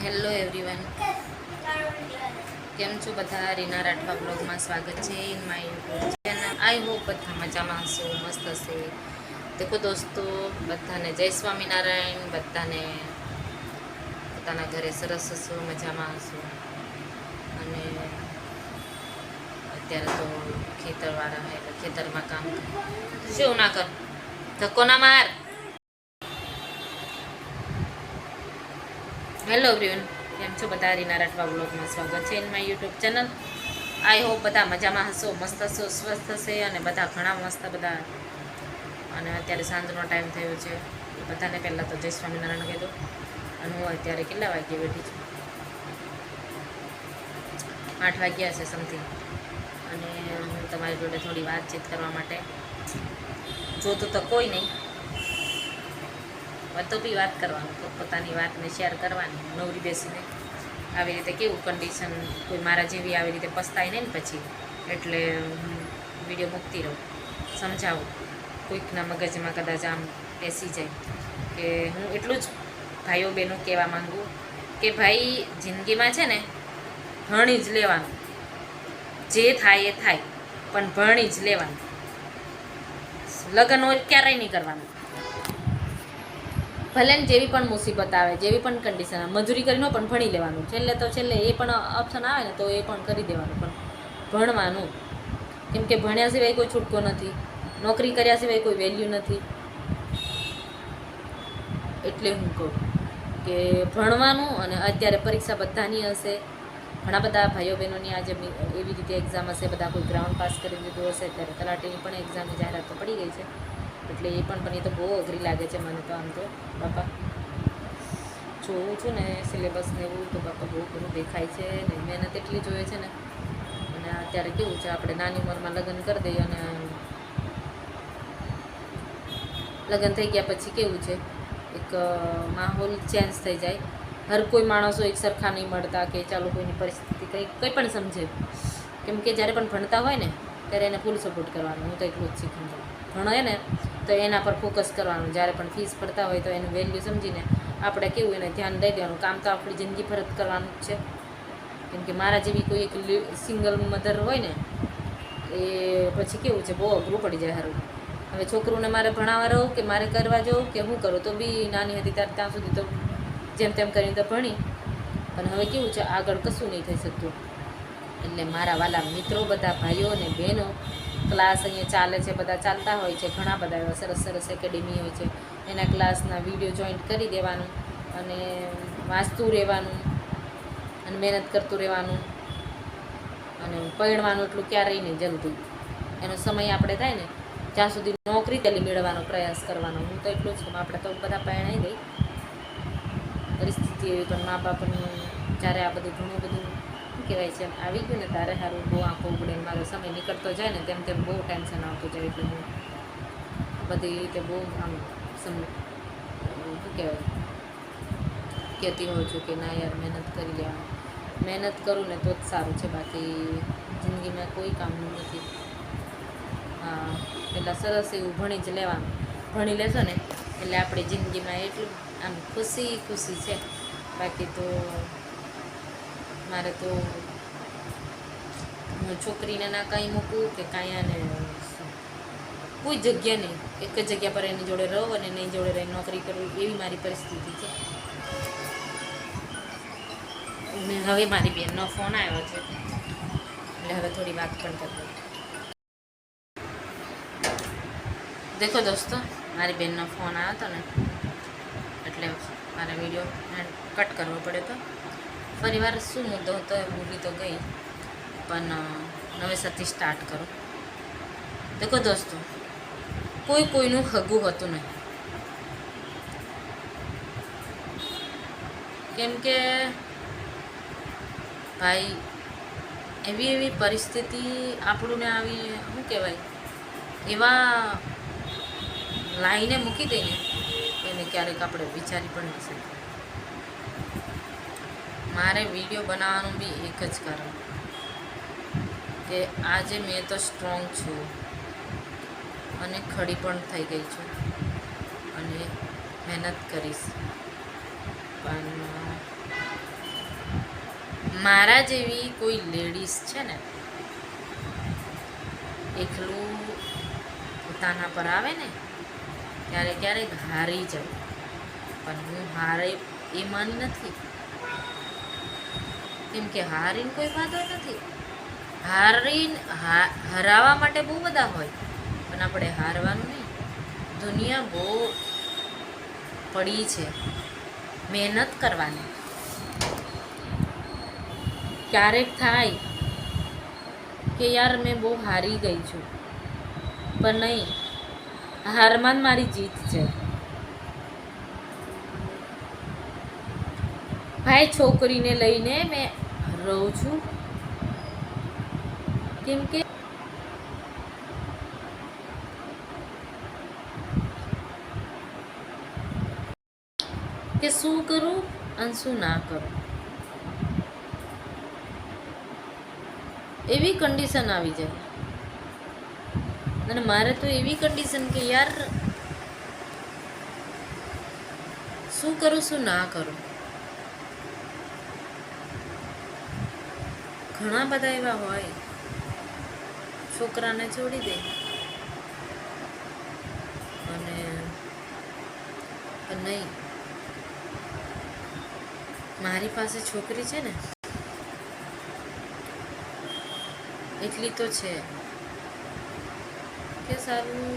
Hello everyone, કેમ છો બધા? રીના રાઠવા બ્લોગમાં સ્વાગત છે in my YouTube channel. I hope બધા મજામાં હશો, મસ્ત હશે. દેખો દોસ્તો, બધાને જય સ્વામિનારાયણ. બધાને પોતાના ઘરે સરસ હશો, મજામાં હશો. અને અત્યારે તો ખેતરવાળા એટલે ખેતરમાં કામ શું ના કર, ધક્કો ના માર. હેલો એવરીવન, કેમ છો બધા? રીના રાઠવા બ્લોગમાં સ્વાગત છે in my YouTube channel. I hope બધા મજામાં હશો, મસ્ત હશો, સ્વસ્થ હશે અને બધા ઘણા મસ્ત બધા. અને અત્યારે સાંજનો ટાઈમ થયો છે. બધાને પહેલાં તો જય સ્વામિનારાયણ કહી દો. અને હું અત્યારે કેટલા વાગ્યે બેઠી છું? 8 વાગ્યા છે સમથિંગ. અને હું તમારી જોડે થોડી વાતચીત કરવા માટે જોતું તો કોઈ નહીં, તો બી વાત કરવાનું, પોતાની વાતને શેર કરવાની નવરી બેસીને. આવી રીતે કેવું કન્ડિશન, કોઈ મારા જેવી આવી રીતે પસ્તાય નહીં ને પછી, એટલે હું વિડીયો મૂકતી રહું, સમજાવું. કોઈકના મગજમાં કદાચ આમ બેસી જાય કે હું એટલું જ ભાઈઓ બહેનો કહેવા માંગુ કે ભાઈ જિંદગીમાં છે ને ભણી જ લેવાનું, જે થાય એ થાય, પણ ભણી જ લેવાનું. લગ્ન હોય ક્યારેય નહીં કરવાનું. ભલે ને જેવી પણ મુસીબત આવે, જેવી પણ કન્ડિશન આવે, મજૂરી કરીને પણ ભણી લેવાનું. છેલ્લે તો છેલ્લે એ પણ ઓપ્શન આવે ને તો એ પણ કરી દેવાનું, પણ ભણવાનું. કેમ કે ભણ્યા સિવાય કોઈ છૂટકો નથી, નોકરી કર્યા સિવાય કોઈ વેલ્યુ નથી. એટલે હું કહું કે ભણવાનું. અને અત્યારે પરીક્ષા બધાની હશે, ઘણા બધા ભાઈઓ બહેનોની આજે એવી રીતે એક્ઝામ હશે. બધા કોઈ ગ્રાઉન્ડ પાસ કરી દીધું હશે, અત્યારે તલાટીની પણ એક્ઝામની જાહેરાત તો પડી ગઈ છે. એટલે એ તો બહુ અઘરી લાગે છે મને તો. આમ તો બાપા જોઉં છું ને સિલેબસ ને એવું, તો બાપા બહુ ઘણું દેખાય છે ને મહેનત એટલી જોઈએ છે ને. અને અત્યારે કેવું છે, આપણે નાની ઉંમરમાં લગ્ન કરી દઈએ અને લગ્ન થઈ ગયા પછી કેવું છે, એક માહોલ ચેન્જ થઈ જાય. હર કોઈ માણસો એક સરખા નહીં મળતા, કે ચાલો કોઈની પરિસ્થિતિ કંઈ પણ સમજે. કેમ કે જ્યારે પણ ભણતા હોય ને ત્યારે એને ફૂલ સપોર્ટ કરવાનો. હું તો એટલું જ શીખું છું, ભણે ને તો એના પર ફોકસ કરવાનું. જ્યારે પણ ફીસ ભરતા હોય તો એનું વેલ્યુ સમજીને આપણે કેવું એને ધ્યાન દઈ દેવાનું. કામ તો આપણી જિંદગી ભર જ કરવાનું જ છે. કેમ કે મારા જેવી કોઈ એક સિંગલ મધર હોય ને, એ પછી કેવું છે, બહુ અઘરું પડી જાય સારું. હવે છોકરુંને મારે ભણાવવા રહું કે મારે કરવા જાઉં કે હું કરું, તો બી નાની હતી ત્યારે ત્યાં સુધી તો જેમ તેમ કરીને તો ભણી. અને હવે કેવું છે, આગળ કશું નહીં થઈ શકતું. એટલે મારા વાલા મિત્રો, બધા ભાઈઓ અને બહેનો, ક્લાસ અહીંયા ચાલે છે, બધા ચાલતા હોય છે. ઘણા બધા એવા સરસ સરસ એકેડેમી હોય છે, એના ક્લાસના વિડીયો જોઈન્ટ કરી દેવાનું અને વાંચતું રહેવાનું અને મહેનત કરતું રહેવાનું. અને પરણવાનું એટલું ક્યારેય નહીં જલ્દી. એનો સમય આપણે થાય ને ત્યાં સુધી નોકરી તેલી મેળવવાનો પ્રયાસ કરવાનો. હું તો એટલું જ કહું. આપણે તો બધા પરણાઈ ગઈ પરિસ્થિતિ એવી, પણ મા બાપનું જ્યારે આ બધું ઘણું બધું શું કહેવાય છે આવી ગયું ને, તારે સારું બહુ આંખો ઉગડે. મારો સમય નીકળતો જાય ને તેમ તેમ બહુ ટેન્શન આવતું જાય. એટલે હું બધી રીતે બહુ આમ શું કહેવાય કહેતી હોઉં છું કે ના યાર, મહેનત કરી લેવાનું. મહેનત કરું ને તો જ સારું છે, બાકી જિંદગીમાં કોઈ કામનું નથી. હા, એટલે સરસ એવું ભણી જ લેવાનું. ભણી લેશો ને એટલે આપણી જિંદગીમાં એટલું આમ ખુશી ખુશી છે. બાકી તો મારે તો હું છોકરીને ના કાંઈ મૂકું કે કાંઈ આને કોઈ જગ્યા નહીં, એક જ જગ્યા પર એની જોડે રહો અને એની જોડે રહી નોકરી કરવી, એવી મારી પરિસ્થિતિ છે. અને હવે મારી બેનનો ફોન આવ્યો છે, એટલે હવે થોડી વાત પણ કરી. દેખો દોસ્તો, મારી બેનનો ફોન આવ્યો હતો ને, એટલે મારે વિડીયો કટ કરવો પડ્યો હતો. ફરી વાર શું મુદ્દો હતો એ ભૂલી તો ગઈ, પણ નવેસરથી સ્ટાર્ટ કરો. દેખો દોસ્તો, કોઈ કોઈનું હગું હતું નહીં. કેમ કે ભાઈ એવી એવી પરિસ્થિતિ આપણને આવી, શું કહેવાય, એવા લાઈને મૂકી દઈને એને ક્યારેક આપણે વિચારી પણ નહીં શકીએ. મારે વિડીયો બનાવવાનું બી એક જ કારણ કે આજે મેં તો સ્ટ્રોંગ છું અને ખડી પણ થઈ ગઈ છું અને મહેનત કરીશ. પણ મારા જેવી કોઈ લેડીઝ છે ને, એકલું પોતાના પર આવે ને ત્યારે ક્યારેક હારી જાય, પણ હું હારે એ માની નથી. કેમ કે હારીને કોઈ વાંધો નથી. હરાવા માટે બહુ બધા હોય, પણ આપણે હારવાનું નહીં. દુનિયા બહુ પડી છે, મહેનત કરવાની. ક્યારેક થાય કે યાર મેં બહુ હારી ગઈ છું, પણ નહીં, હારમાં જ મારી જીત છે. ભાઈ છોકરીને લઈને મેં રહું છું, કેમ કે શું કરું અને શું ના કરું, એવી કન્ડિશન આવી જાય. અને મારે તો એવી કન્ડિશન કે યાર શું કરું શું ના કરું. ઘણા બધા એવા હોય, છોકરાને છોડી દે અને નહીં, મારી પાસે છોકરી છે ને એટલી તો છે કે સારું,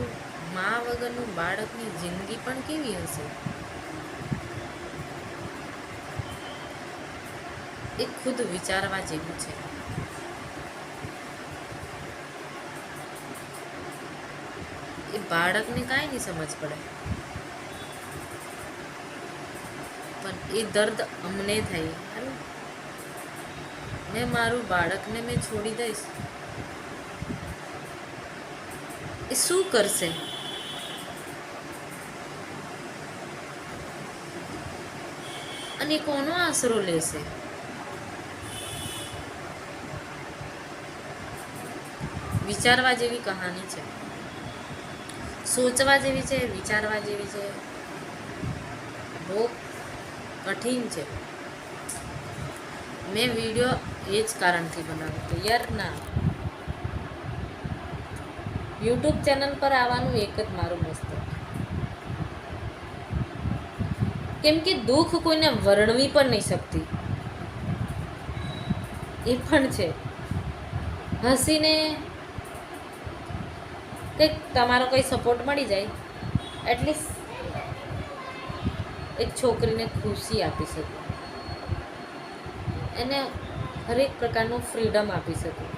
મા વગરનું બાળકની જિંદગી પણ કેવી હશે એ ખુદ વિચારવા જેવું છે. એ બાળકને કાંઈ નહીં સમજ પડે, પણ એ દર્દ અમને થાય. મેં મારું બાળકને મેં છોડી દઈશ, એ શું કરશે? અને કોનો આશરો લેશે? વિચારવા જેવી કહાની છે, સોચવા જેવી છે, વિચારવા જેવી છે, બહુ કઠિન છે. મેં વિડીયો એ જ કારણથી બનાવ્યો કે યાર ના, યુટ્યુબ ચેનલ પર આવવાનું એક જ મારું મસ્ત, કેમ કે દુઃખ કોઈને વર્ણવી પણ નહીં શકતી, એ પણ છે. હસીને કંઈક તમારો કંઈ સપોર્ટ મળી જાય, એટલીસ્ટ એક છોકરીને ખુશી આપી શકું, એને હરેક પ્રકારનું ફ્રીડમ આપી શકું.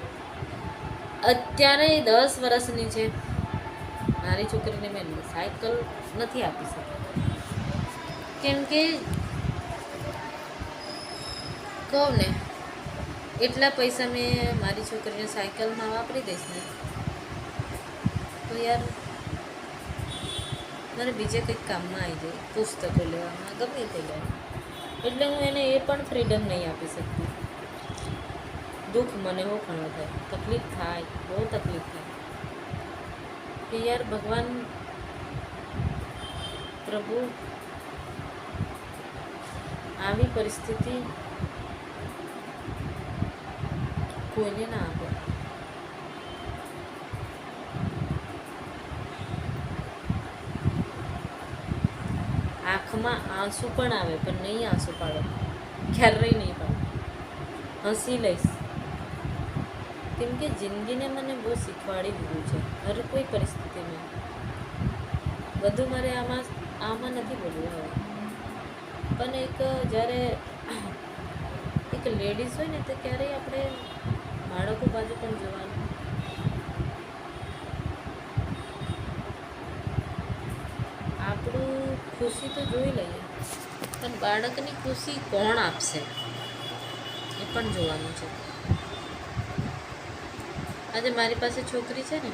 અત્યારે 10 વર્ષની છે મારી છોકરીને, મેં સાયકલ નથી આપી શકતી, કેમ કે કહું ને એટલા પૈસા મેં મારી છોકરીને સાયકલમાં વાપરી દઈશ ને તો યાર મારે બીજે કંઈક કામમાં આવી જાય, પુસ્તકો લેવામાં ગમે તે જાય. એટલે હું એને એ પણ ફ્રીડમ નહીં આપી શકતી. દુઃખ મને બહુ ઘણો થાય, તકલીફ થાય, બહુ તકલીફ થાય કે યાર ભગવાન પ્રભુ આવી પરિસ્થિતિ કોઈને ના આપે. આંખમાં આંસુ પણ આવે પણ નહીં આંસુ પાડે, ક્યારેય નહીં પાડે, હસી લઈશ. કેમ કે જિંદગીને મને બહુ શીખવાડી દીધું છે હર કોઈ પરિસ્થિતિમાં. બધું મારે આમાં નથી બોલવું હવે, પણ એક જ્યારે એક લેડીઝ હોય ને તો ક્યારેય આપણે બાળકો બાજુ પણ જોવાનું. આપણું ખુશી તો જોઈ લઈએ, પણ બાળકની ખુશી કોણ આપશે એ પણ જોવાનું છે. આજે મારી પાસે છોકરી છે ને